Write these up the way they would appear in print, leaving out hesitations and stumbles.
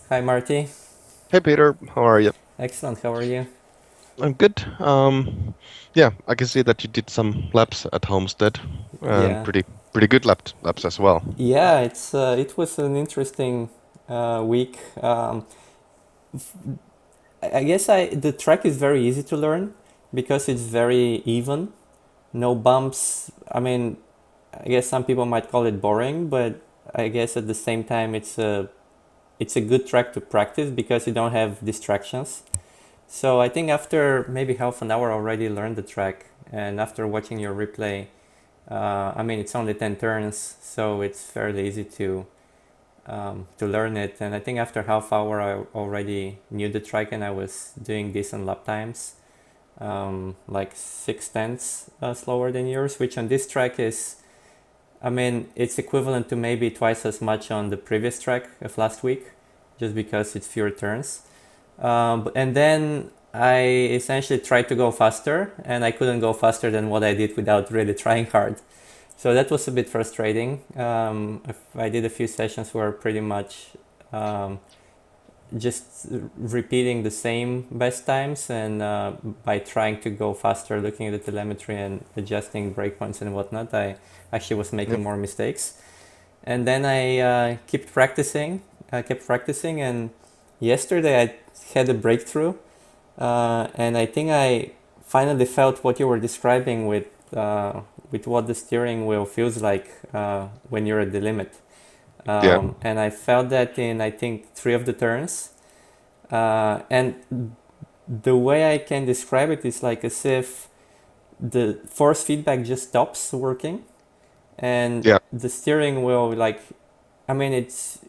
Hi, Marty. Hey Peter, how are you? Excellent. How are you? I'm good. Yeah, I can see that you did some laps at Homestead, and Yeah, pretty good laps as well. yeah. It was an interesting week. I guess the track is very easy to learn because it's very even. No bumps. I mean, I guess some people might call it boring, but I guess at the same time it's a good track to practice because you don't have distractions. So I think after maybe half an hour I already learned the track, and after watching your replay, I mean, it's only 10 turns, so it's fairly easy to learn it. And I think after half hour, I already knew the track and I was doing decent lap times, like 6 tenths slower than yours, which on this track is, I mean, it's equivalent to maybe twice as much on the previous track of last week, just because it's fewer turns. And then I essentially tried to go faster, and I couldn't go faster than what I did without really trying hard. So that was a bit frustrating. I did a few sessions where pretty much um, just repeating the same best times, and by trying to go faster, looking at the telemetry and adjusting breakpoints and whatnot, I actually was making Yep. more mistakes. And then I kept practicing. I kept practicing, and yesterday I had a breakthrough, and I think I finally felt what you were describing with what the steering wheel feels like when you're at the limit. Yeah. And I felt that in I think three of the turns. And the way I can describe it is like as if the force feedback just stops working, and Yeah. the steering wheel like, I mean, it's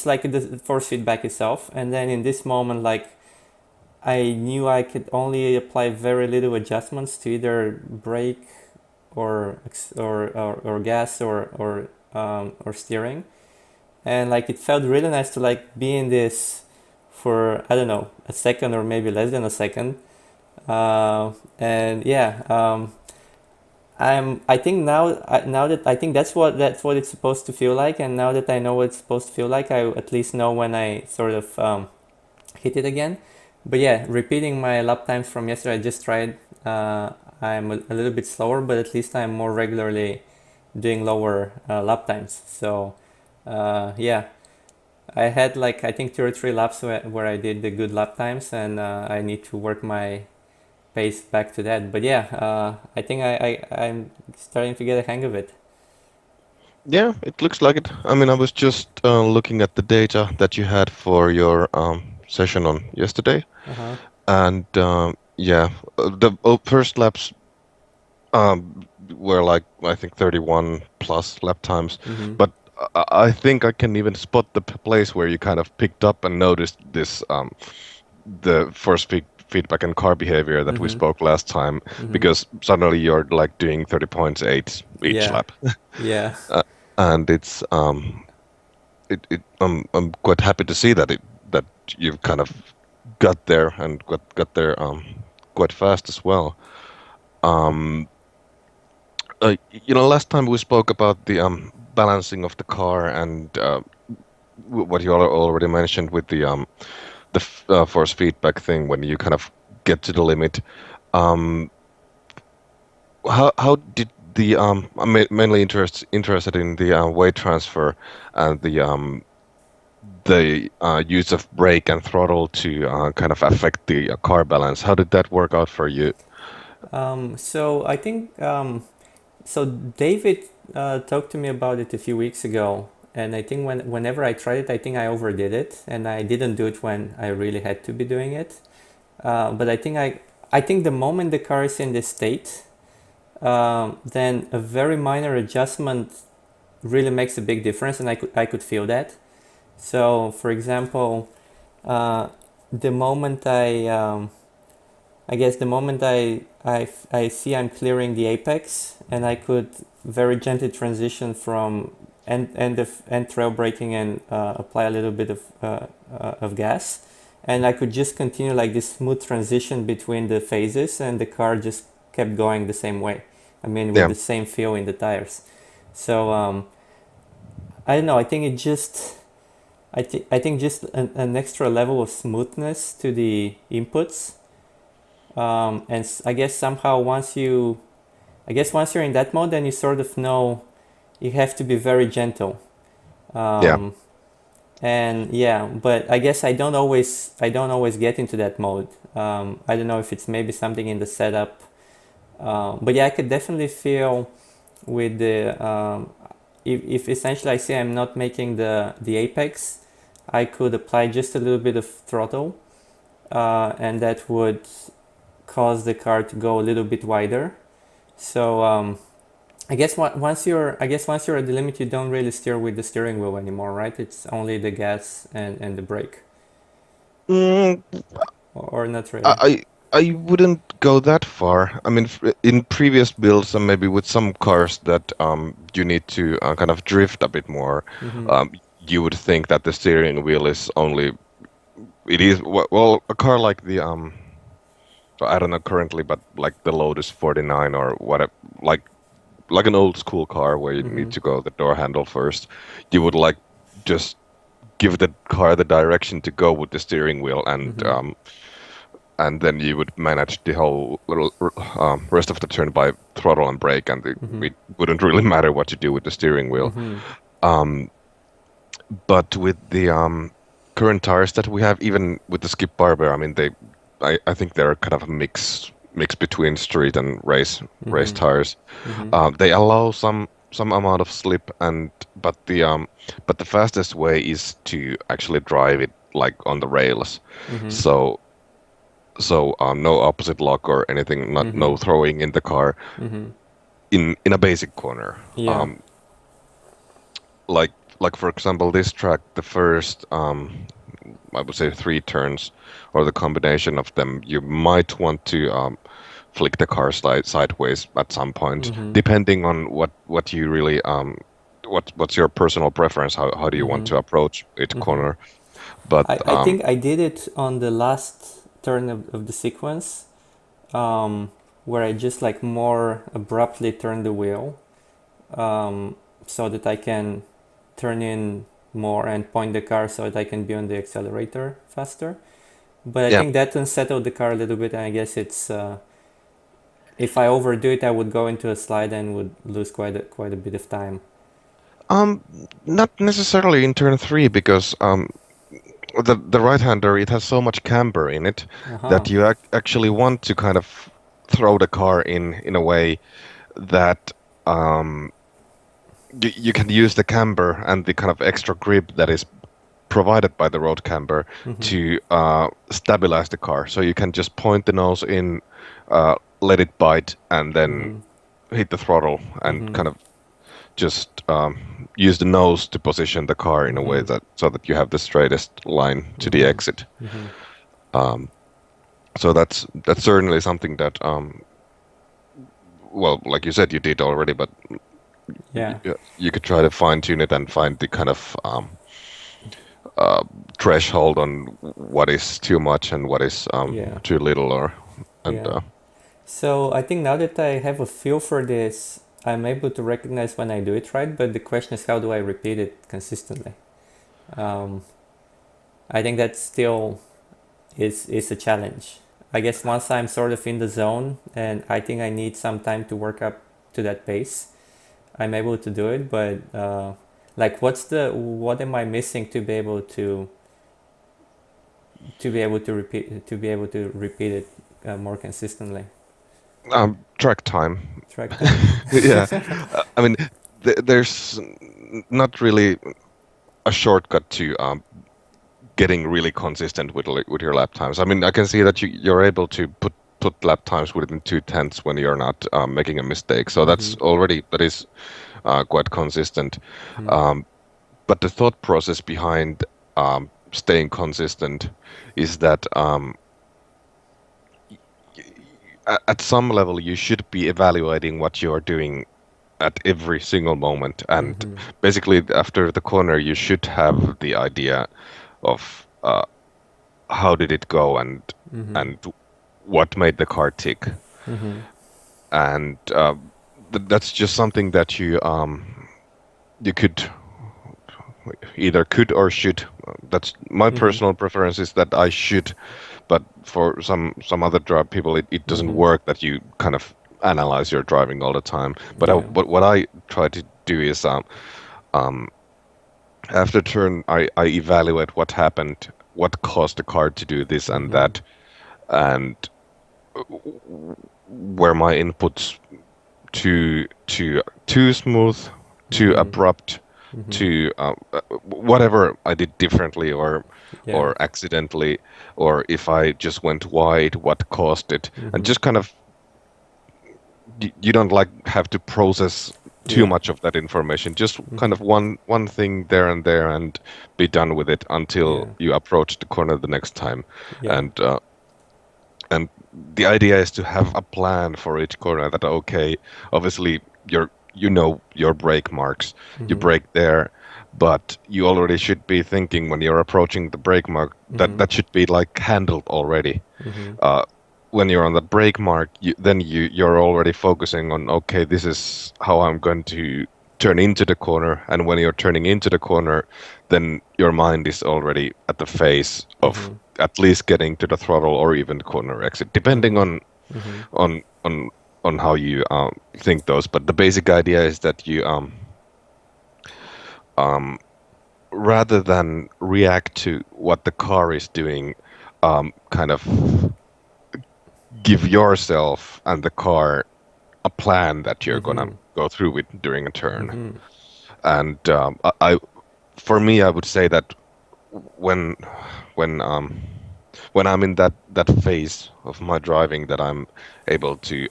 like the force feedback itself. And then in this moment, like, I knew I could only apply very little adjustments to either brake or gas or steering, and like it felt really nice to like be in this for I don't know a second or maybe less than a second, and yeah, I think now that I think that's what it's supposed to feel like, and now that I know what it's supposed to feel like, I at least know when I sort of hit it again. But yeah, repeating my lap times from yesterday, I just tried. I'm a little bit slower, but at least I'm more regularly doing lower lap times. So yeah, I had like I think 2 or 3 laps where I did the good lap times, and I need to work my pace back to that. But yeah, I think I'm starting to get a hang of it. Yeah, it looks like it. I mean, I was just looking at the data that you had for your session on yesterday, Uh huh. and yeah, the first laps were like I think 31 plus lap times, Mm-hmm. but I think I can even spot the place where you kind of picked up and noticed this the feedback and car behavior that we Mm-hmm. spoke last time, Mm-hmm. because suddenly you're like doing 30.8 each Yeah. lap. Yeah. uh, and I'm quite happy to see that you've kind of got there and got there quite fast as well. Um, last time we spoke about the balancing of the car and what you already mentioned with the force feedback thing when you kind of get to the limit. Um, how did I'm mainly interested in the weight transfer and the use of brake and throttle to kind of affect the car balance. How did that work out for you? So I think so. David talked to me about it a few weeks ago, and I think whenever I tried it, I think I overdid it, and I didn't do it when I really had to be doing it. But I think the moment the car is in this state, then a very minor adjustment really makes a big difference, and I could feel that. So, for example, uh, the moment I guess the moment I see I'm clearing the apex, and I could very gently transition from end trail braking and apply a little bit of gas, and I could just continue like this smooth transition between the phases, and the car just kept going the same way. I mean, with Yeah, the same feel in the tires. So I don't know. I think it just I think just an extra level of smoothness to the inputs, and I guess somehow once you're in that mode, then you sort of know you have to be very gentle. Yeah, Um, and yeah, but I guess I don't always get into that mode. I don't know if it's maybe something in the setup, but yeah, I could definitely feel with the if essentially I say I'm not making the apex, I could apply just a little bit of throttle, and that would cause the car to go a little bit wider. So I guess once you're at the limit, you don't really steer with the steering wheel anymore, right? It's only the gas and the brake, mm, or not really. I I wouldn't go that far. I mean, in previous builds and maybe with some cars that you need to kind of drift a bit more, Mm-hmm. um, you would think that the steering wheel is only it is well a car like the I don't know currently, but like the Lotus 49 or whatever, like an old school car where you Mm-hmm. need to go the door handle first, you would like just give the car the direction to go with the steering wheel Mm-hmm. and then you would manage the whole little rest of the turn by throttle and brake, and Mm-hmm. it wouldn't really matter what you do with the steering wheel. Mm-hmm. Um, but with the current tires that we have, even with the Skip Barber, I mean I think they're kind of a mix between street and race Mm-hmm. tires. Mm-hmm. They allow some amount of slip, and but the fastest way is to actually drive it like on the rails. Mm-hmm. So no opposite lock or anything, not Mm-hmm. no throwing in the car Mm-hmm. in a basic corner. Yeah. Um, like for example, this track, the first I would say three turns or the combination of them, you might want to flick the car sideways at some point, Mm-hmm. depending on what you really what's your personal preference. How do you want Mm-hmm. to approach each Mm-hmm. corner? But I think I did it on the last turn of the sequence, where I just like more abruptly turn the wheel, so that I can turn in more and point the car so that I can be on the accelerator faster. But I yeah, think that unsettled the car a little bit, and I guess it's if I overdo it, I would go into a slide and would lose quite a bit of time. um, not necessarily in turn three because the right-hander, it has so much camber in it Uh huh. that you actually want to kind of throw the car in a way that um, you can use the camber and the kind of extra grip that is provided by the road camber Mhm. to stabilize the car. So you can just point the nose in, let it bite, and then Mhm. hit the throttle and Mhm. kind of just use the nose to position the car in a way Mhm. that so that you have the straightest line to the Mhm. exit. Mhm. Um, so that's certainly something that well, like you said, you did already, but Yeah. you could try to fine tune it and find the kind of uh, threshold on what is too much and what is Yeah. too little, or and Yeah. So I think now that I have a feel for this, I'm able to recognize when I do it right. But the question is, how do I repeat it consistently? Um, I think that still is a challenge. I guess once I'm sort of in the zone, and I think I need some time to work up to that pace, I'm able to do it. But like, what am I missing to be able to repeat it more consistently? track time. Track time. Yeah, I mean, there's not really a shortcut to getting really consistent with your lap times. I mean, I can see that you're able to put lap times within 2/10 when you're not making a mistake. So Mm-hmm. that is quite consistent. Mm-hmm. Um, but the thought process behind staying consistent is that at some level you should be evaluating what you are doing at every single moment, and Mm-hmm. basically after the corner you should have the idea of how did it go Mm-hmm. and what made the car tick, Mm-hmm. and that's just something that you could either could or should. That's my Mm-hmm. personal preference is that I should, but for some other people, it doesn't Mm-hmm. work that you kind of analyze your driving all the time. But Yeah. what I try to do is after turn, I evaluate what happened, what caused the car to do this and Mm-hmm. that, and were my inputs too smooth, too Mm-hmm. abrupt, Mm-hmm. too whatever I did differently Yeah. or accidentally, or if I just went wide, what caused it, and Mm-hmm. just kind of you don't like have to process too Yeah. much of that information. Just kind Mm-hmm. of one thing there and be done with it until Yeah. you approach the corner the next time, Yeah. and and the idea is to have a plan for each corner that okay, obviously you know your brake marks, you Mm-hmm. brake there, but you already should be thinking when you're approaching the brake mark that Mm-hmm. that should be like handled already. Mm-hmm. Uh, when you're on the brake mark, then you're already focusing on okay, this is how I'm going to turn into the corner, and when you're turning into the corner, then your mind is already at the phase of Mm-hmm. at least getting to the throttle or even the corner exit, depending Mm-hmm. Mm-hmm. on on on how you think those. But the basic idea is that you um, rather than react to what the car is doing, kind of give yourself and the car a plan that you're gonna Mm-hmm. go through with during a turn. Mm-hmm. And for me, I would say that when when um, when I'm in that phase of my driving, that I'm able to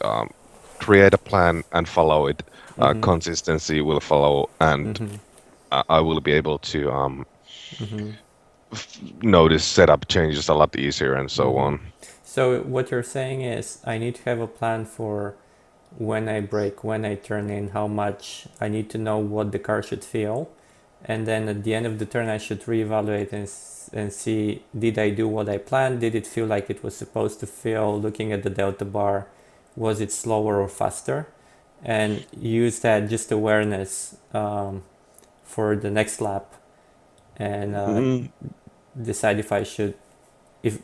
create a plan and follow it. Mm-hmm. Consistency will follow, and Mm-hmm. I will be able to Mm-hmm. notice setup changes a lot easier and so Mm-hmm. on. So what you're saying is I need to have a plan for when I brake, when I turn in, how much I need to know what the car should feel, and then at the end of the turn I should reevaluate and see did I do what I planned? Did it feel like it was supposed to feel? Looking at the delta bar, was it slower or faster? And use that just awareness for the next lap and Mm, decide if I should if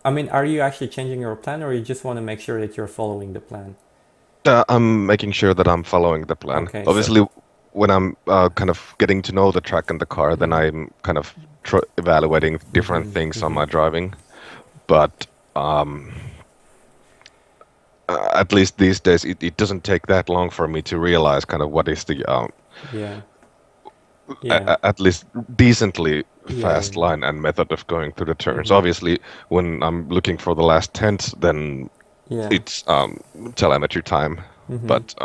I mean, are you actually changing your plan, or you just want to make sure that you're following the plan? I'm making sure that I'm following the plan. Okay, so. Obviously, when I'm kind of getting to know the track and the car, then Mm-hmm. I'm kind of evaluating different Mm-hmm. things on Mm-hmm. my driving. But at least these days, it doesn't take that long for me to realize kind of what is the Yeah. Yeah. at least decently Yeah. fast line and method of going through the turns. Mm-hmm. Obviously, when I'm looking for the last tenths, then Yeah. it's telemetry time. Mm-hmm. But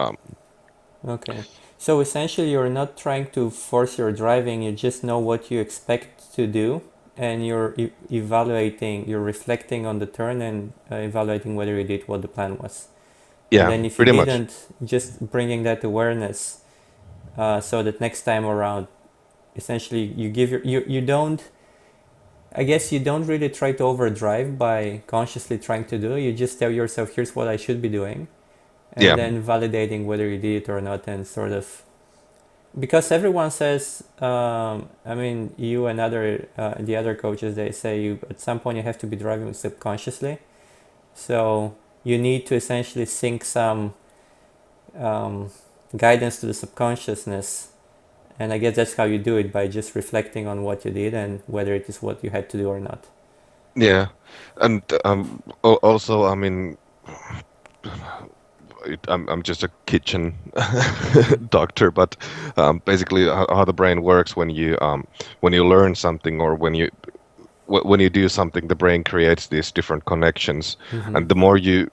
Okay. So essentially, you're not trying to force your driving. You just know what you expect to do, and you're evaluating. You're reflecting on the turn and evaluating whether you did what the plan was. And yeah, then if you pretty much. didn't, just bringing that awareness, so that next time around, essentially, you give you don't. I guess you don't really try to overdrive by consciously trying to do. You just tell yourself, "Here's what I should be doing," and Yeah. then validating whether you did it or not, and sort of because everyone says, I mean, you and the other coaches, they say you at some point you have to be driving subconsciously, so you need to essentially sync some um, guidance to the subconsciousness, and I guess that's how you do it by just reflecting on what you did and whether it is what you had to do or not. Yeah, and also, I mean, I'm just a kitchen Mm-hmm. doctor, but basically, how the brain works when you learn something or when you do something, the brain creates these different connections, Mm-hmm. and the more you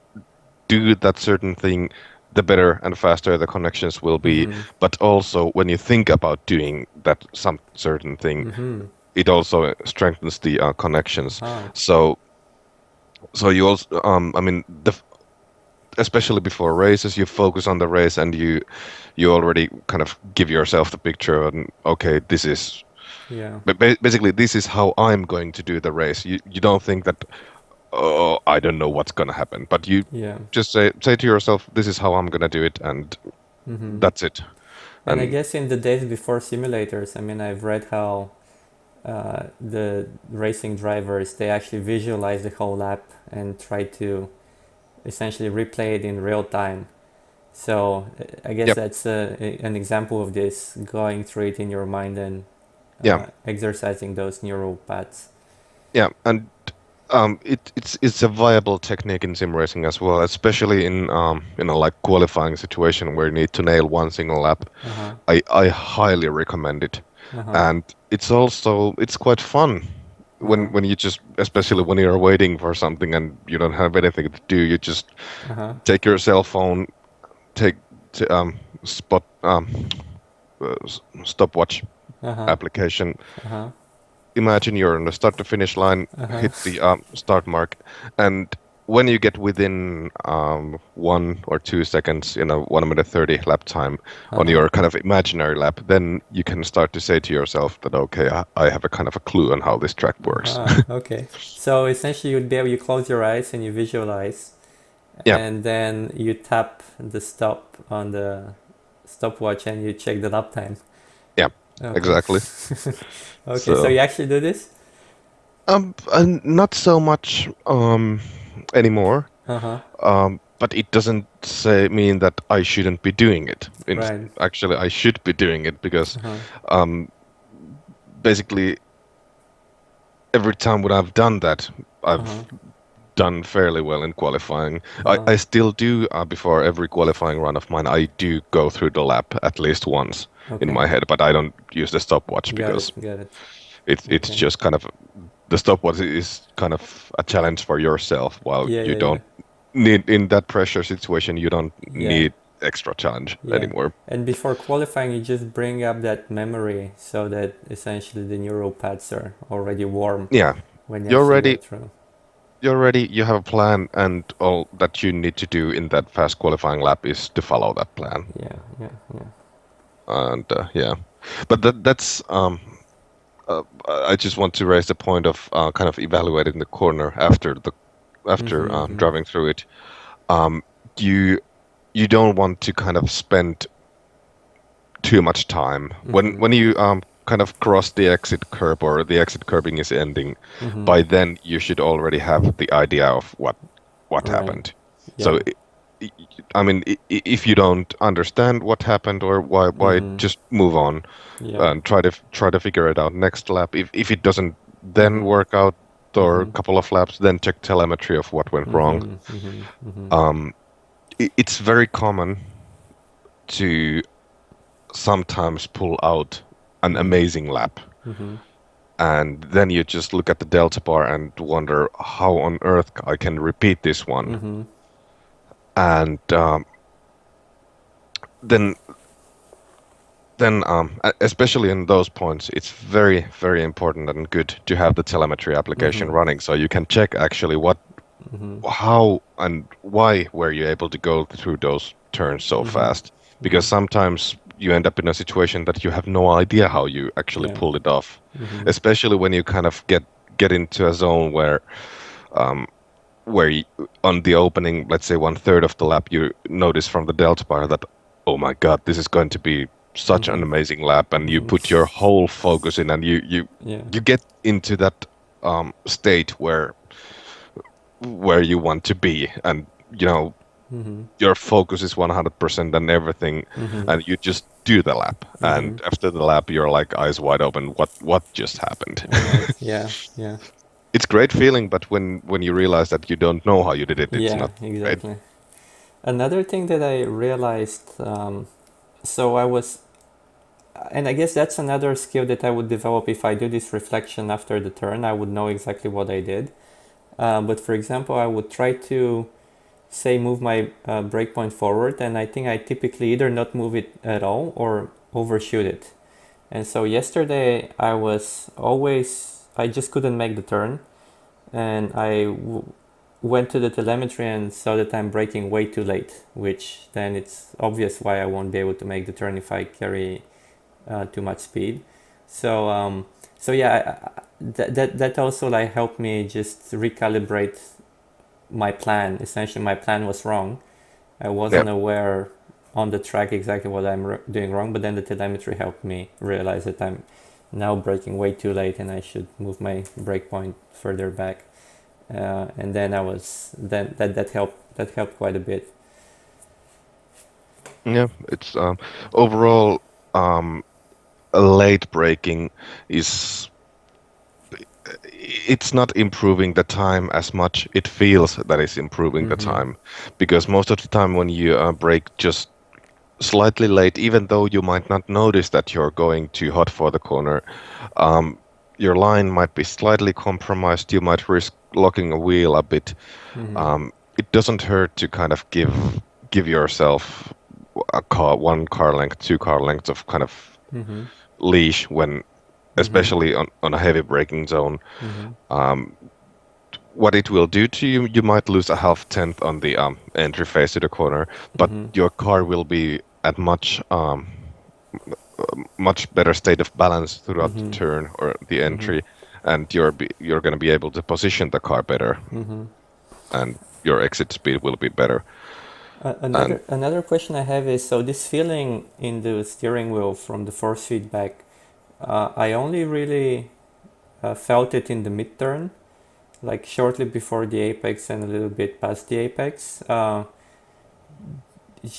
do that certain thing, the better and faster the connections will be. Mm-hmm. But also, when you think about doing that some certain thing, Mm-hmm. it also strengthens the connections. Ah. So you also, I mean, especially before races, you focus on the race and you already kind of give yourself the picture and okay, this is Yeah. basically this is how I'm going to do the race. You don't think that oh, I don't know what's gonna happen, but you Yeah. just say to yourself, this is how I'm gonna do it, and Mm-hmm. that's it. And I And guess in the days before simulators, I mean, I've read how the racing drivers they actually visualize the whole lap and try to essentially replay it in real time. So I guess yep, that's an example of this, going through it in your mind and yeah, exercising those neural paths. yeah, and it's a viable technique in sim racing as well, especially in like qualifying situation where you need to nail one single lap. Uh huh. I highly recommend it, Uh huh. and it's quite fun Uh huh. when you just, especially when you're waiting for something and you don't have anything to do, you just Uh huh. take your cell phone, take spot stopwatch Uh huh. application. Uh huh. Imagine you're on the start to finish line, Uh huh. hit the start mark, and when you get within 1 or 2 seconds in a 1 minute 30 lap time Uh on huh. your kind of imaginary lap, then you can start to say to yourself that, okay, I have a kind of a clue on how this track works. Ah, okay. So essentially, you'd be able, you close your eyes and you visualize, Yeah, and then you tap the stop on the stopwatch and you check the lap time. yeah, Okay. exactly. Okay. So So, you actually do this? and not so much anymore. Uh huh. But it doesn't say mean that I shouldn't be doing it. Right. Actually, I should be doing it because Uh huh. um, basically every time when I've done that, Uh I've huh. done fairly well in qualifying. Uh huh. I still do before every qualifying run of mine. I do go through the lap at least once in Okay. my head, but I don't use the stopwatch Got it. because Got it. it's Okay. just kind of the stopwatch is kind of a challenge for yourself, while Yeah. you Yeah. Yeah. don't need in that pressure situation. You don't Yeah. need extra challenge Yeah. anymore. And before qualifying, you just bring up that memory so that essentially the neural paths are already warm Yeah, when you you're actually go ready. through. You're ready. You have a plan, and all that you need to do in that fast qualifying lap is to follow that plan. Yeah. Yeah. Yeah. And yeah, but that's I just want to raise the point of kind of evaluating the corner after the after Mm-hmm. driving through it. Um, you you don't want to kind of spend too much time Mm-hmm. when you kind of cross the exit curb or the exit curbing is ending. Mm-hmm. By then, you should already have the idea of what Right. happened. So, Yeah. i- I mean, if you don't understand what happened or why Mm-hmm. just move on Yeah. and try to figure it out next lap. If it doesn't then Mm-hmm. work out or a Mm-hmm. couple of laps, then check telemetry of what went wrong. Mm-hmm. Mm-hmm. Mm-hmm. Um, it's very common to sometimes pull out an Mm-hmm. amazing lap. Mm-hmm. And then you just look at the delta bar and wonder how on earth I can repeat this one. Mm-hmm. And then especially in those points, it's very, very important and good to have the telemetry application Mm-hmm. running so you can check actually Mm-hmm. how and why were you able to go through those turns so Mm-hmm. fast. Mm-hmm. Because sometimes you end up in a situation that you have no idea how you actually Yeah. pulled it off, Mm-hmm. especially when you kind of get into a zone um, where you, on the opening, let's say 1/3 of the lap, you notice from the delta bar that, oh my God, this is going to be such an Mm-hmm. amazing lap, and you put your Mm-hmm. whole focus in, and Yeah. you get into that state where you want to be, and you know Mm-hmm. your focus is 100% on everything, Mm-hmm. and you just do the lap, Mm-hmm. and after the lap, you're like eyes wide open. What just happened? Right. Yeah. Yeah. It's great feeling, but when you realize that you don't know how you did it, it's Yeah. not great. Exactly. Another thing that I realized, so I was, and I guess that's another skill that I would develop if I do this reflection after the turn. I would know exactly what I did. But for example, I would try to say move my breakpoint forward, and I think I typically either not move it at all or overshoot it. And so yesterday I just couldn't make the turn, and went to the telemetry and saw that I'm braking way too late, which then it's obvious why I won't be able to make the turn if I carry too much speed. So so yeah, that also like helped me just recalibrate my plan. Essentially, my plan was wrong. I Yeah, wasn't aware on the track exactly what I'm doing wrong, but then the telemetry helped me realize that I'm now braking way too late and I should move my brake point further back. And then I was then that helped quite a bit. Yeah, it's overall late braking is it's not improving the time as much. It feels that it's improving the Mm-hmm. time because most of the time when you brake just slightly late, even though you might not notice that you're going too hot for the corner, um, your line might be slightly compromised. You might risk locking a wheel a bit. Mm-hmm. It doesn't hurt to kind of give yourself a car, one car length, two car lengths of kind of Mm-hmm. leash when, Mm-hmm. especially on a heavy braking zone. Mm-hmm. Um, what it will do to you, you might lose a half tenth on the entry phase to the corner, but Mm-hmm. your car will be at much better state of balance throughout the Mm-hmm. turn or the Mm-hmm. entry, and you're going to be able to position the car better, Mm-hmm. and your exit speed will be better. And Another question I have is, so this feeling in the steering wheel from the force feedback, I only really felt it in the mid turn, like shortly before the apex and a little bit past the apex.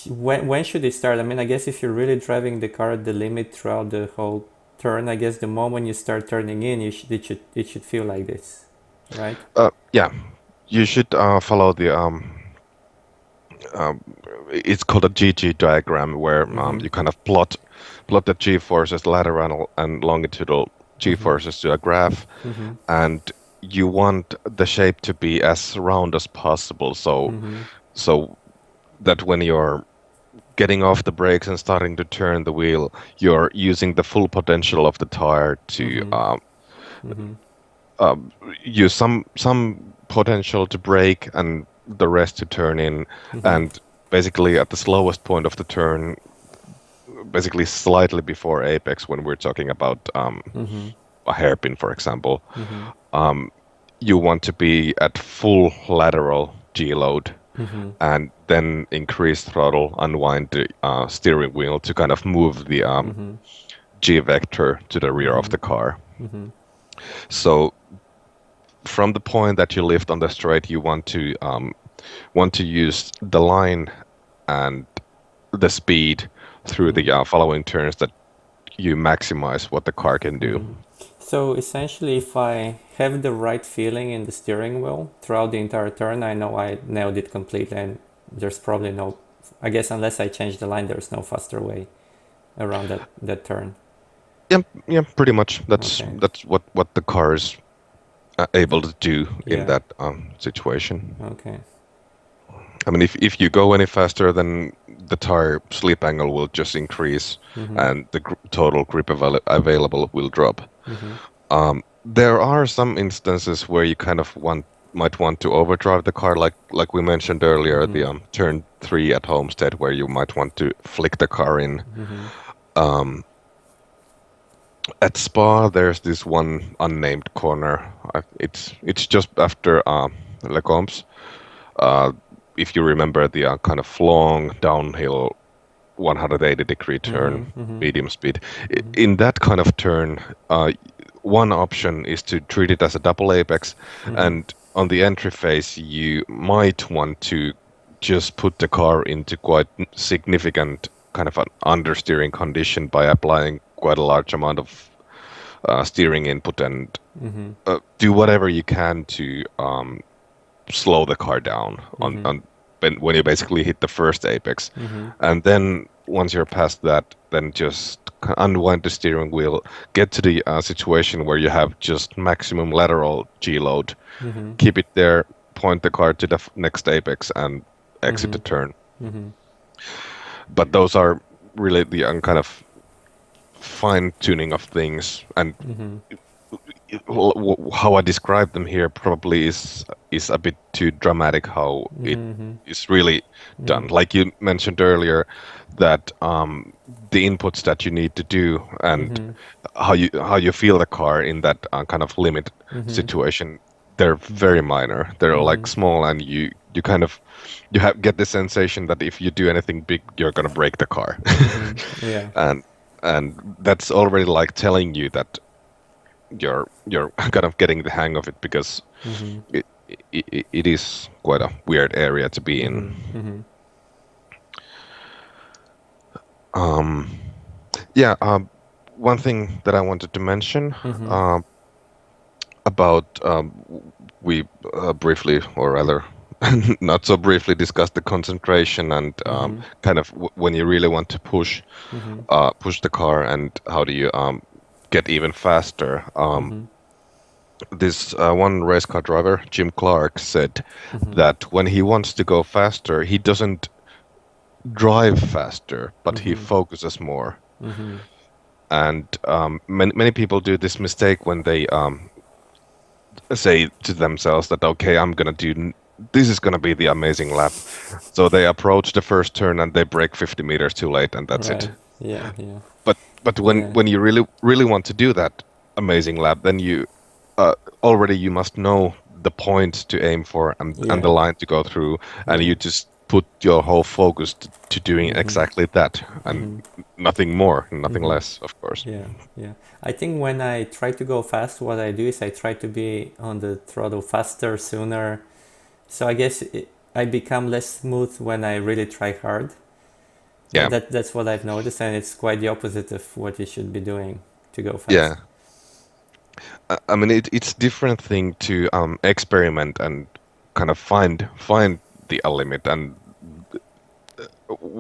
When should it start? I mean, I guess if you're really driving the car at the limit throughout the whole turn, I guess the moment you start turning in, it should feel like this, right? yeah, you should follow the um, it's called a GG diagram where Mm-hmm. you kind of plot the g-forces, lateral and longitudinal Mm-hmm. g-forces to a graph, Mm-hmm. and you want the shape to be as round as possible. Mm-hmm. So that when you're getting off the brakes and starting to turn the wheel, you're using the full potential of the tire to Mm-hmm. Mm-hmm. um, use some potential to brake and the rest to turn in, Mm-hmm. and basically at the slowest point of the turn, basically slightly before apex, when we're talking about Mm-hmm. a hairpin, for example, Mm-hmm. um, you want to be at full lateral G load Mm-hmm. and then increase throttle, unwind the steering wheel to kind of move the Mm-hmm. G vector to the rear of Mm-hmm. the car. Mm-hmm. So from the point that you lift on the straight, you want to use the line and the speed through Mm-hmm. the following turns that you maximize what the car can do. Mm-hmm. So essentially, if I have the right feeling in the steering wheel throughout the entire turn, I know I nailed it completely, and there's probably no, I guess unless I change the line, there's no faster way around that turn. Yeah, yeah, pretty much. Okay. That's what the car is able to do in Yeah. that situation. Okay. I mean, if you go any faster, then the tire slip angle will just increase, Mm-hmm. and the total grip available will drop. Mm-hmm. There are some instances where you kind of might want to overdrive the car, like we mentioned earlier, Mm-hmm. the turn 3 at Homestead, where you might want to flick the car in. Mm-hmm. Um, at Spa, there's this one unnamed corner. It's just after Le Comps. Uh, if you remember the kind of long downhill 180-degree turn, Mm-hmm. Mm-hmm. medium speed. Mm-hmm. In that kind of turn, one option is to treat it as a double apex, Mm-hmm. and on the entry phase, you might want to just put the car into quite significant kind of an understeering condition by applying quite a large amount of steering input and Mm-hmm. do whatever you can to slow the car down Mm-hmm. on when you basically hit the first apex, Mm-hmm. and then once you're past that, then just unwind the steering wheel, get to the situation where you have just maximum lateral G load, Mm-hmm. keep it there, point the car to the next apex, and exit Mm-hmm. the turn. Mm-hmm. But those are really the kind of fine tuning of things, and Mm-hmm. how I describe them here probably is a bit too dramatic how it Mm-hmm. is really Mm-hmm. done. Like you mentioned earlier, that the inputs that you need to do and Mm-hmm. how you feel the car in that kind of limit Mm-hmm. situation, they're very minor. They're like Mm-hmm. small, and you kind of you have get the sensation that if you do anything big, you're gonna break the car, Mm-hmm. Yeah. and that's already like telling you that you're kind of getting the hang of it because Mm-hmm. it it is quite a weird area to be in. Mm-hmm. Mm-hmm. Um, yeah. One thing that I wanted to mention Mm-hmm. uh, about we briefly, or rather, not so briefly, discussed the concentration and Mm-hmm. kind of when you really want to Mm-hmm. push the car and how do you get even faster. Mm-hmm. This one race car driver, Jim Clark, said Mm-hmm. that when he wants to go faster, he doesn't drive faster, but he Mm-hmm. focuses more. Mm-hmm. And many people do this mistake when they say to themselves that, okay, this is gonna be the amazing lap. So they approach the first turn and they brake 50 meters too late, and that's it. Right. Yeah. Yeah. But when Yeah. you really want to do that amazing lap, then you already you must know the point to aim for and the Yeah. line to go through, and Yeah. you just put your whole focus to doing Mm-hmm. exactly that and Mm-hmm. nothing more, nothing Mm-hmm. less, of course. Yeah, yeah. I think when I try to go fast, what I do is I try to be on the throttle faster, sooner. So I guess I become less smooth when I really try hard. Yeah, That's what I've noticed, and it's quite the opposite of what you should be doing to go fast. yeah. I mean, it's different thing to experiment and kind of find the limit, and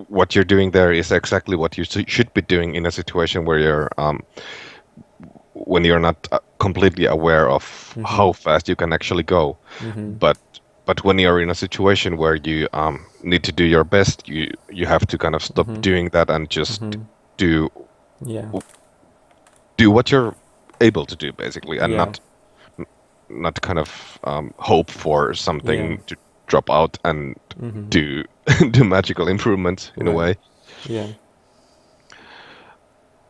what you're doing there is exactly what you should be doing in a situation where you're when you're not completely aware of Mm-hmm. how fast you can actually go. Mm-hmm. But when you're in a situation where you need to do your best, you have to kind of stop Mm-hmm. doing that and just Mm-hmm. do Yeah. what you're able to do basically, and Yeah. not kind of hope for Yeah. something to drop out and Mm-hmm. do do magical improvements in a Right. way. Yeah.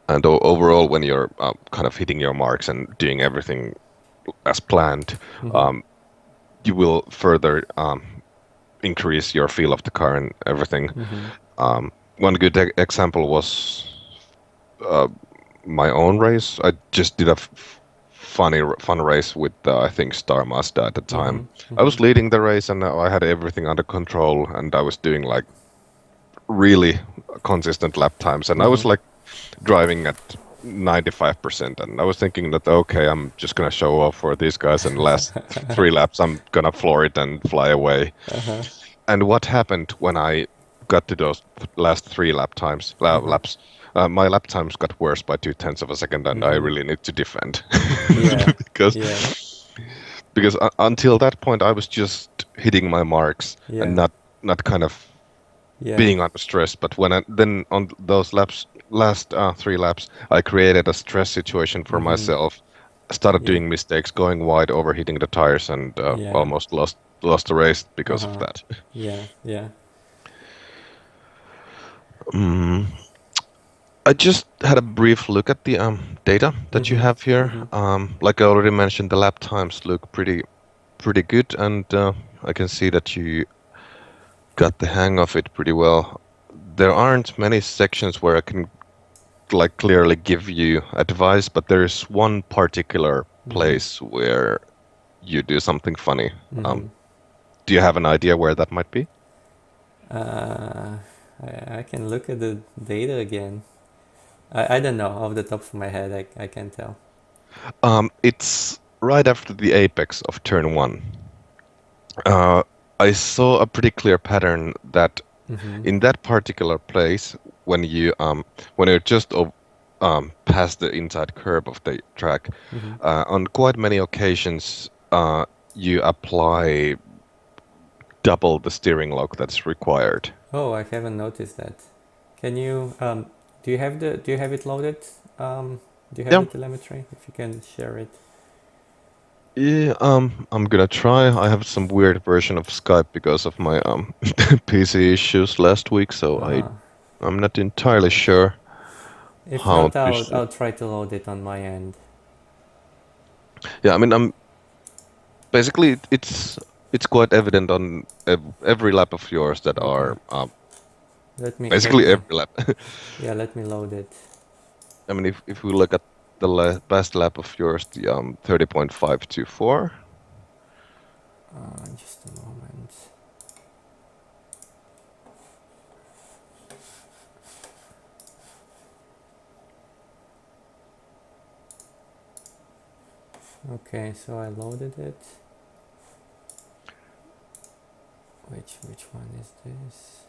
And overall, when you're kind of hitting your marks and doing everything as planned, Mm-hmm. um, you will further increase your feel of the car and everything. Mm-hmm. One good example was uh, my own race. I just did a fun race with I think Star Mazda at the Mm-hmm. time. I Mm-hmm. was leading the race and I had everything under control, and I was doing like really consistent lap times, and I was Mm-hmm. like driving at 95%, and I was thinking that okay, I'm just gonna show off for these guys, and last 3 laps I'm gonna floor it and fly away. Uh-huh. And what happened when I got to those last 3 lap times Uh-huh. laps? My lap times got worse by 0.2 of a second, and I Mm-hmm. really need to defend Yeah. because Yeah. until that point I was just hitting my marks and Yeah. not kind of Yeah. being under stress. But when then on those last 3 laps, I created a stress situation for Mm-hmm. myself. Started Yeah. doing mistakes, going wide, overheating the tires, and Yeah. almost lost the race because of Uh-huh. that. Yeah. Yeah. Mm. I just had a brief look at the data that you Mm-hmm. have here. Mm-hmm. Like I already mentioned, the lap times look pretty good, and I can see that you got the hang of it pretty well. There aren't many sections where I can like clearly give you advice, but there's one particular Mm-hmm. place where you do something funny. Mm-hmm. Um, do you have an idea where that might be? Uh, I can look at the data again. I don't know off the top of my head. I can't tell. It's right after the apex of turn one. Uh, I saw a pretty clear pattern that Mm-hmm. in that particular place, when you're just past the inside curb of the track, Mm-hmm. on quite many occasions, you apply double the steering lock that's required. Oh, I haven't noticed that. Can you do you have it loaded? Do you have Yeah, the telemetry? If you can share it. yeah. I'm gonna try. I have some weird version of Skype because of my PC issues last week, so Uh-huh. I'm not entirely sure If how not, to. I'll try to load it on my end. Yeah, I mean, Basically, it's quite evident on every lap of yours that Okay. are Let basically me every lap. yeah, let me load it. I mean, if we look at the past lap of yours, the 30.524. Just a moment. Okay, so I loaded it. Which one is this?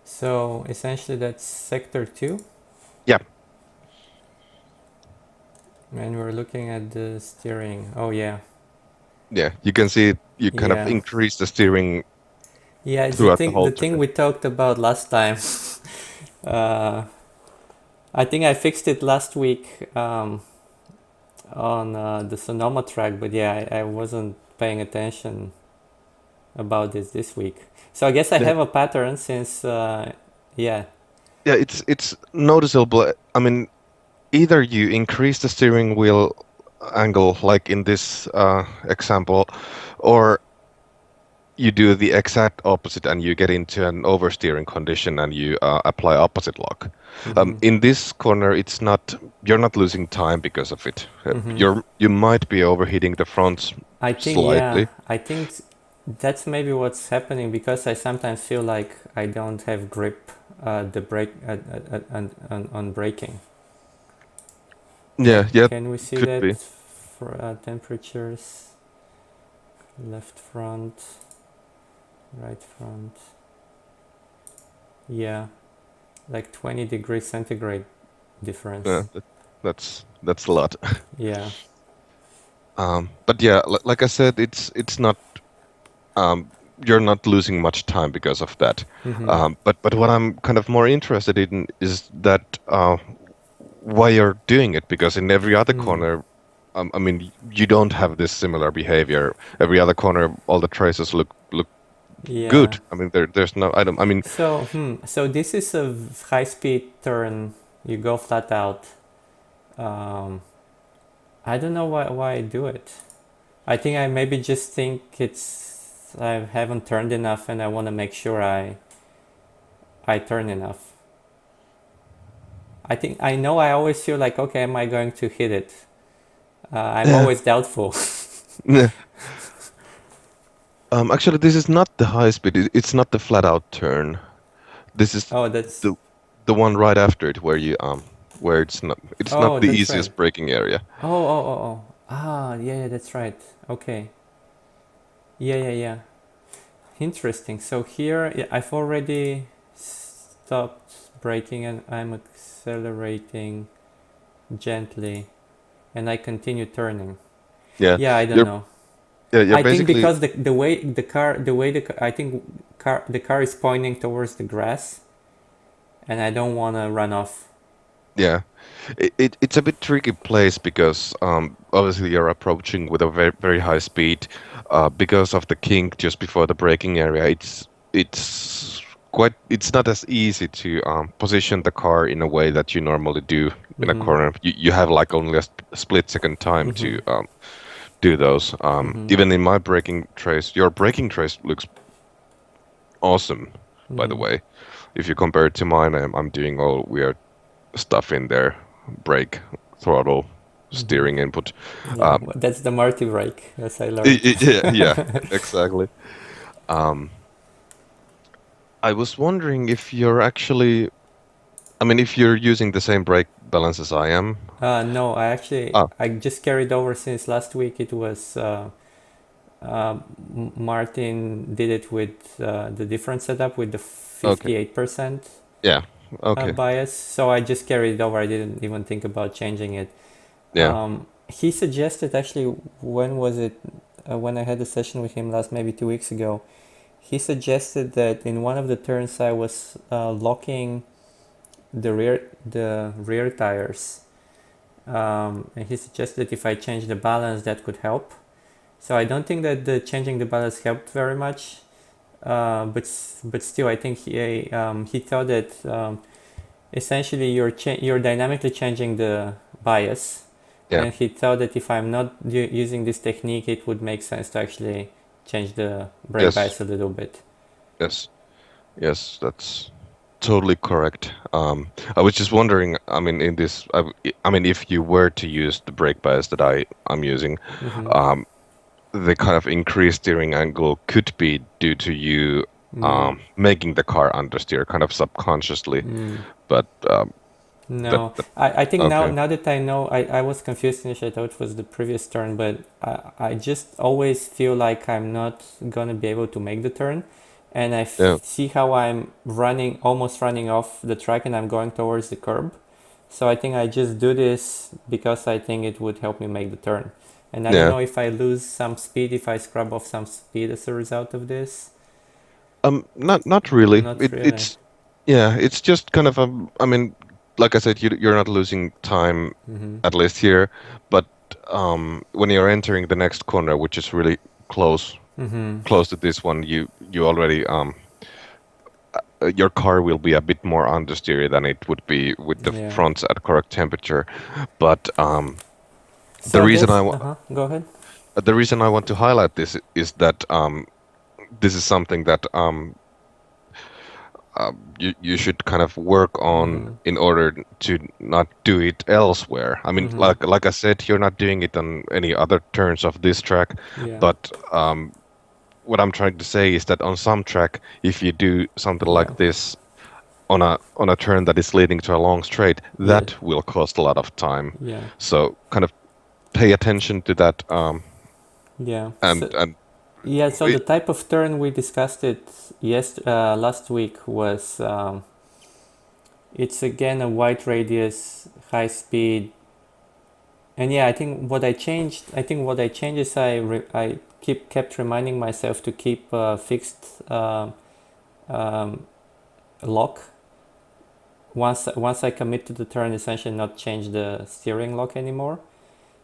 So essentially that's sector 2, Yeah, and we're looking at the steering. Oh yeah. yeah. You can see you kind of Yeah. increase the steering Yeah, it's throughout the the whole thing turn. we talked about last time. uh, I think I fixed it last week on the Sonoma track, but yeah, I wasn't paying attention about this week. So I guess I Yeah, have a pattern since yeah. yeah. It's noticeable. I mean, either you increase the steering wheel angle, like in this example, or you do the exact opposite and you get into an oversteering condition and you apply opposite lock. Hmm. In this corner, it's not you're not losing time because of it. Hmm. You might be overheating the fronts I think yeah, slightly. I think that's maybe what's happening because I sometimes feel like I don't have grip the brake on braking. Yeah, yeah, Can we see could that be. for temperatures? Left front, right front. Yeah, like 20 degrees centigrade Yeah, difference. that's a lot. Yeah. But yeah, like I said, it's not um, you're not losing much time because of that. Mm-hmm. But what I'm kind of more interested in is that why you're doing it, because in every other Hmm. corner, I mean, you don't have this similar behavior. Every other corner, all the traces look Yeah. good. I mean, there's no, I don't, I mean, So this is a high speed turn. You go flat out. Um, I don't know why I do it. I think I maybe just think it's I haven't turned enough and I want to make sure I turn enough. I think I know I always feel like okay, am I going to hit it? I'm yeah, always doubtful. yeah. Actually, this is not the high speed. It's not the flat out turn. This is Oh, that's the the one right after it where you where it's not oh, the that's right. easiest braking area. Oh. Yeah, that's right. Okay. Yeah. Interesting. So here yeah, I've already stopped braking and I'm accelerating gently and I continue turning. Yeah, Yeah, I don't you're know. you're I think basically because I think the car is pointing towards the grass and I don't want to run off. yeah. It's a bit tricky place because obviously you're approaching with a very high speed because of the kink just before the braking area. It's not as easy to position the car in a way that you normally do in a Mhm. corner. You have like only a split second time to Mhm. do those. Mhm. Even in my braking trace, your braking trace looks awesome, by the Mhm. way. If you compare it to mine, I'm doing all weird stuff in there, brake, throttle, Mhm. steering input. Yeah, Uh, well, that's the Marty brake as I learned. yeah, exactly. Um, I was wondering if you're actually, I mean, if you're using the same brake balance as I am. No, Ah, I just carried over since last week. It was Martin did it with the different setup with the okay. 58% Yeah. Okay. bias. So I just carried it over. I didn't even think about changing it. Yeah. He suggested actually when was it when I had a session with him last maybe 2 weeks ago. He suggested that in one of the turns I was locking the rear tires, and he suggested if I change the balance that could help. So I don't think that the changing the balance helped very much. but still, I think he thought that essentially you're dynamically changing the bias, Yeah. and he thought that if I'm not using this technique, it would make sense to actually change the brake Yes. bias a little bit. Yes. Yes. That's totally correct. I was just wondering. I mean, I mean, if you were to use the brake bias that I'm using, Mm-hmm. um, the kind of increased steering angle could be due to you Mm. making the car understeer kind of subconsciously. Mm. But No, that I think okay. now that I know, I was confused initially. I thought it was the previous turn, but I just always feel like I'm not gonna be able to make the turn, and Yeah. see how I'm running, almost running off the track, and I'm going towards the curb. So I think I just do this because I think it would help me make the turn. And I don't Yeah. know if I lose some speed, if I scrub off some speed as a result of this. Not really. Not really. It's yeah. It's just kind of I mean, like I said, you're not losing time, Mm-hmm. at least here. But when you're entering the next corner, which is really close Mm-hmm. close to this one, you already your car will be a bit more understeery than it would be with the Yeah. fronts at correct temperature. But the So reason this, go ahead. the reason I want to highlight this is that this is something that you should kind of work on Mm-hmm. in order to not do it elsewhere. I mean, Mm-hmm. like I said, you're not doing it on any other turns of this track, Yeah. but what I'm trying to say is that on some track, if you do something Yeah. like this on a turn that is leading to a long straight, Yeah. that will cost a lot of time. Yeah. So kind of pay attention to that, Yeah. and Yeah. So the it, type of turn we discussed it last week was it's again a wide radius, high speed, and yeah, I think what I changed is I kept reminding myself to keep fixed um, lock once I commit to the turn, essentially not change the steering lock anymore.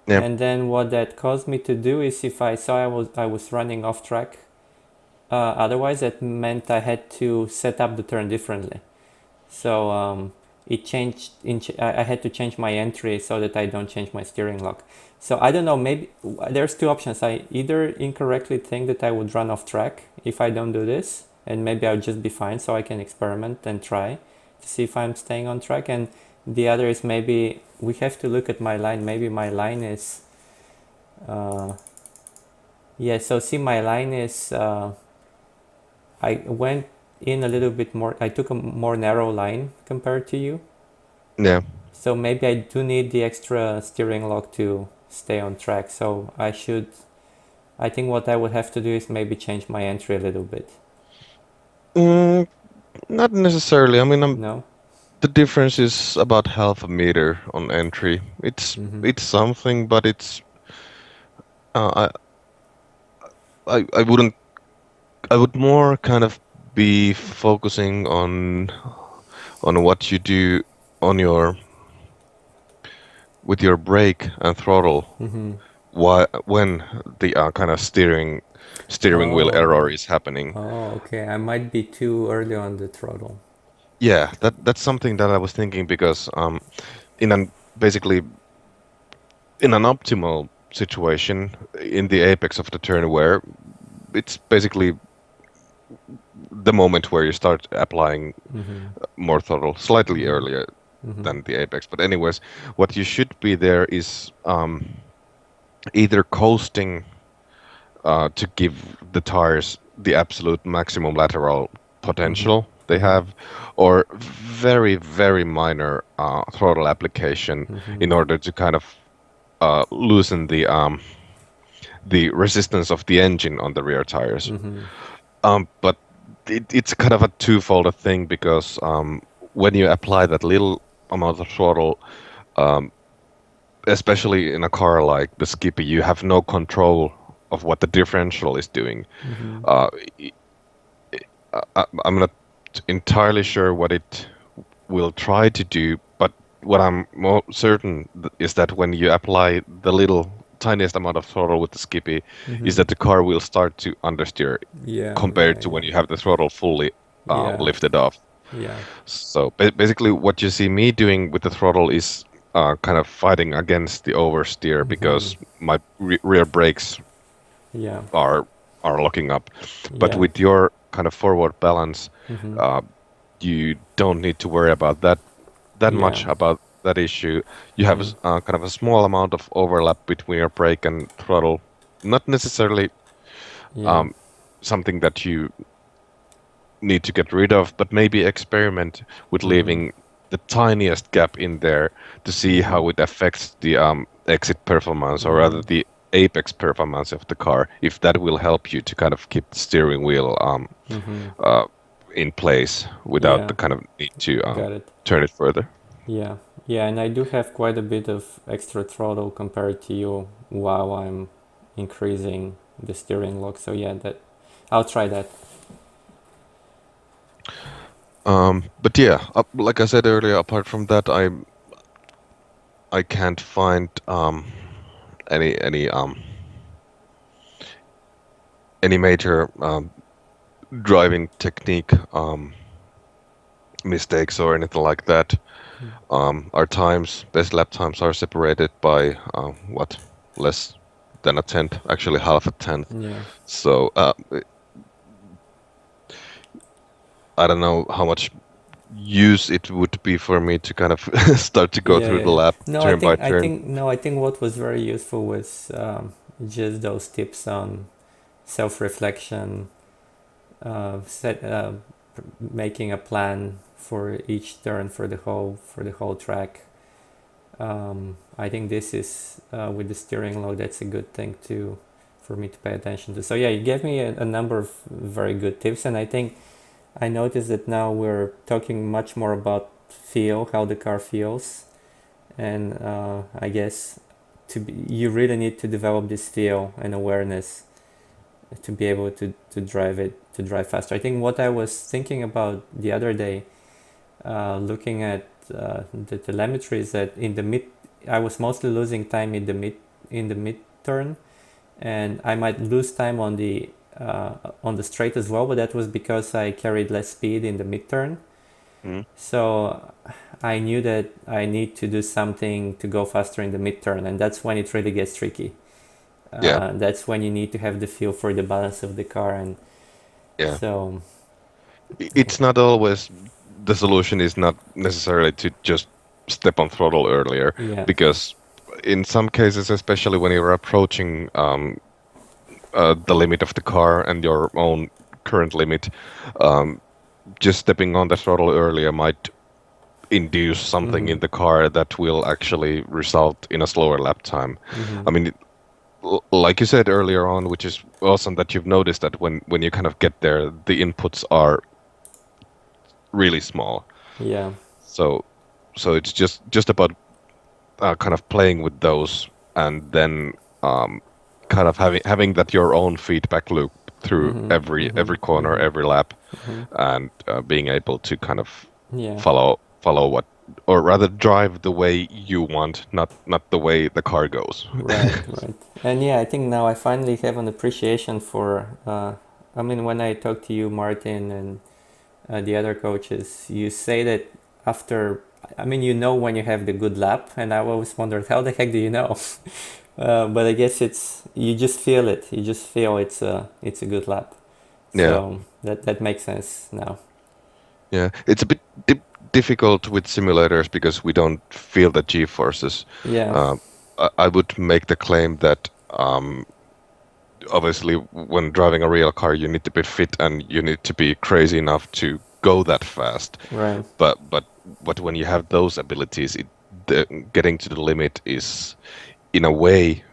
yeah, And then what that caused me to do is if I saw I was running off track, otherwise that meant I had to set up the turn differently. So it changed. I had to change my entry so that I don't change my steering lock. So I don't know. Maybe there's two options. I either incorrectly think that I would run off track if I don't do this, and maybe I'll just be fine. So I can experiment and try to see if I'm staying on track. And the other is maybe we have to look at my line. Maybe my line is. Uh, yeah. So see, my line is. I went in a little bit more. I took a more narrow line compared to you. yeah. So maybe I do need the extra steering lock to stay on track. So I think what I would have to do is maybe change my entry a little bit. Mm, not necessarily. I mean, No? the difference is about half a meter on entry. Mm-hmm. It's something, but it's uh, I wouldn't. I would more kind of be focusing on what you do on your with your brake and throttle. Mm-hmm. Why when the kind of steering wheel Oh. error is happening. Oh, okay. I might be too early on the throttle. Yeah, that's something that I was thinking because in an basically in an optimal situation in the apex of the turn where it's basically the moment where you start applying Mm-hmm. more throttle slightly Mm-hmm. earlier Mm-hmm. than the apex. But anyways, what you should be there is either coasting to give the tires the absolute maximum lateral Mm-hmm. potential they Mm-hmm. have, or very, very minor throttle application Mm-hmm. in order to kind of loosen the resistance of the engine on the rear tires. Mm-hmm. But it's kind of a twofold thing because when you apply that little amount of throttle, um, especially in a car like the Skippy, you have no control of what the differential is doing. Mm-hmm. Uh, I'm not entirely sure what it will try to do, but what I'm more certain is that when you apply the little tiniest amount of throttle with the Skippy is Mm-hmm. that the car will start to understeer Yeah, compared yeah, to when yeah. you have the throttle fully Yeah, lifted off. yeah. So basically, what you see me doing with the throttle is kind of fighting against the oversteer Mm-hmm. because my rear brakes Yeah, are locking up. But yeah. with your kind of forward balance, Mm-hmm. uh, you don't need to worry about that Yeah. much about that issue. You have Mm-hmm. kind of a small amount of overlap between your brake and throttle. Not necessarily Yeah. um, something that you need to get rid of, but maybe experiment with Mm-hmm. leaving the tiniest gap in there to see Mm-hmm. how it affects the exit performance, or rather Mm-hmm. the apex performance of the car, if that will help you to kind of keep the steering wheel Mm-hmm. uh, in place without Yeah. the kind of need to Got it. turn it further. Yeah. Yeah, and I do have quite a bit of extra throttle compared to you while I'm increasing the steering lock. So yeah, that I'll try that. But yeah, like I said earlier, apart from that, I can't find any any major driving technique mistakes or anything like that. Our times, best lap times, are separated by what, less than a tenth, actually half a tenth. Yeah. So I don't know how much use it would be for me to kind of start to go Yeah, through yeah, the yeah. lap No, turn by turn. I think what was very useful was just those tips on self-reflection, set, making a plan for each turn for the whole track. I think this is with the steering load. That's a good thing to for me to pay attention to. So yeah, you gave me a number of very good tips, and I think I noticed that now we're talking much more about feel, how the car feels, and I guess you really need to develop this feel and awareness to be able to drive it to drive faster. I think what I was thinking about the other day, looking at the telemetry, is that in the mid, I was mostly losing time in the mid turn, and I might lose time on the straight as well, but that was because I carried less speed in the mid turn. Mm. So I knew that I need to do something to go faster in the mid turn, and that's when it really gets tricky. Yeah, That's when you need to have the feel for the balance of the car, and yeah. so It's not always, the solution is not necessarily to just step on throttle earlier, yeah. because in some cases, especially when you're approaching the limit of the car and your own current limit, um, just stepping on the throttle earlier might induce something Mm-hmm. in the car that will actually result in a slower lap time. Mm-hmm. I mean, like you said earlier on, which is awesome that you've noticed that when you kind of get there, the inputs are really small. Yeah. So it's just about kind of playing with those, and then kind of having that your own feedback loop through Mm-hmm. Mm-hmm. every corner, Mm-hmm. every lap, Mm-hmm. and being able to kind of Yeah. follow what, or rather drive the way you want, not the way the car goes. Right. Right. And yeah, I think now I finally have an appreciation for. I mean, when I talk to you, Martin, and the other coaches, you say that after. I mean, you know when you have the good lap, and I always wondered how the heck do you know? But I guess it's you just feel it. You just feel it's a good lap. Yeah, So that makes sense now. yeah. It's a bit difficult with simulators because we don't feel the G-forces. Yeah. Uh, I would make the claim that obviously when driving a real car, you need to be fit and you need to be crazy enough to go that fast. Right. But when you have those abilities, getting to the limit is in a way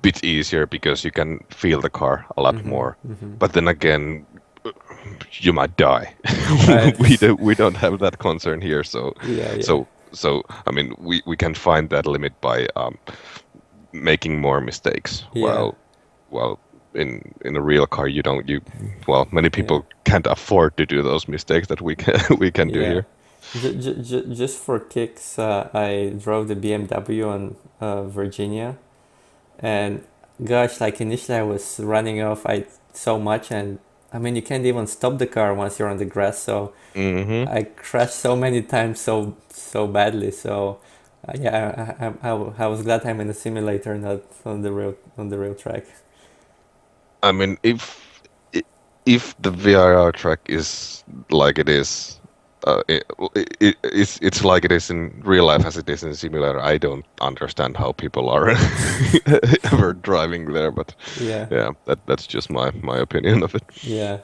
bit easier because you can feel the car a lot Mm-hmm. more. Mm-hmm. But then again, you might die. Right. We don't have that concern here, so Yeah. Yeah. so I mean we can find that limit by making more mistakes. Yeah. While in a real car you don't you well many Yeah. people can't afford to do those mistakes that we can we can do Yeah. here. Just for kicks, I drove the BMW on Virginia, And gosh, like initially I was running off I so much, and I mean you can't even stop the car once you're on the grass. So Hmm. I crashed so many times so badly. So yeah, I was glad I'm in a simulator, not on the real track. I mean, i- if the VIR track is like it is, it's like it is in real life as it is in simulator. I don't understand how people are ever driving there, but Yeah, yeah, that's just my opinion of it. yeah.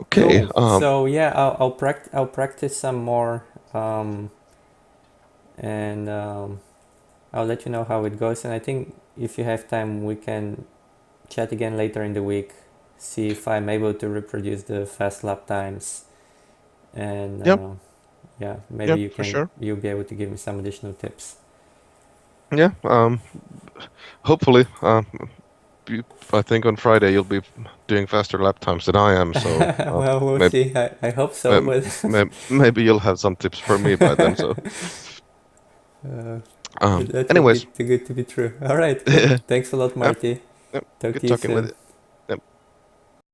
Okay. Cool. So yeah, I'll practice some more, um, and I'll let you know how it goes. And I think if you have time, we can chat again later in the week. See if I'm able to reproduce the fast lap times, and Yeah, yeah, maybe yeah, for sure. you'll be able to give me some additional tips. Yeah. Hopefully. I think on Friday you'll be doing faster lap times than I am, so Well, we'll maybe see. I hope so, but maybe you'll have some tips for me by then. So, uh, but that would be anyways, too good to be true. All right, cool. yeah, Thanks a lot, yeah, Marty. yeah, Talk good to you talking with soon. you.